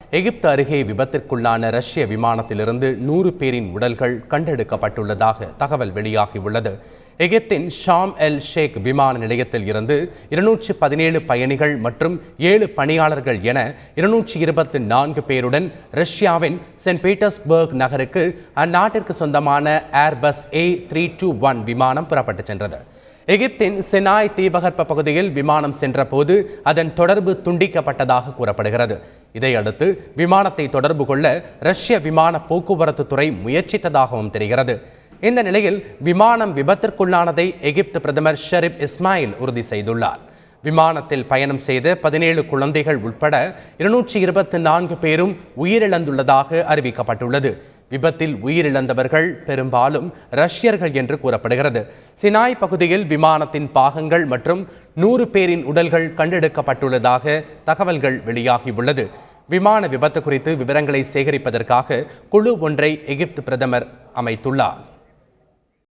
எகிப்து அருகே விபத்திற்குள்ளான ரஷ்ய விமானத்திலிருந்து 100 பேரின் உடல்கள் கண்டெடுக்கப்பட்டுள்ளதாக தகவல் வெளியாகியுள்ளது. எகிப்தின் ஷாம் எல் ஷேக் விமான நிலையத்தில் இருந்து 217 பயணிகள் மற்றும் 7 பணியாளர்கள் என 224 பேருடன் ரஷ்யாவின் சென்ட் பீட்டர்ஸ்பர்க் நகருக்கு அந்நாட்டிற்கு சொந்தமான ஏர்பஸ் A321 விமானம் புறப்பட்டுச் சென்றது. எகிப்தின் சினாய் தீபகற்ப பகுதியில் விமானம் சென்றபோது அதன் தொடர்பு துண்டிக்கப்பட்டதாக கூறப்படுகிறது. இதையடுத்து விமானத்தை தொடர்பு கொள்ள ரஷ்ய விமான போக்குவரத்து துறை முயற்சித்ததாகவும் தெரிகிறது. இந்த நிலையில் விமானம் விபத்திற்குள்ளானதை எகிப்து பிரதமர் ஷரீப் இஸ்மாயில் உறுதி செய்துள்ளார். விமானத்தில் பயணம் செய்த 17 குழந்தைகள் உட்பட 224 பேரும் உயிரிழந்துள்ளதாக அறிவிக்கப்பட்டுள்ளது. விபத்தில் உயிரிழந்தவர்கள் பெரும்பாலும் ரஷ்யர்கள் என்று கூறப்படுகிறது. சினாய் பகுதியில் விமானத்தின் பாகங்கள் மற்றும் 100 பேரின் உடல்கள் கண்டெடுக்கப்பட்டுள்ளதாக தகவல்கள் வெளியாகியுள்ளது. விமான விபத்து குறித்து விவரங்களை சேகரிப்பதற்காக குழு ஒன்றை எகிப்து பிரதமர் அமைத்துள்ளார்.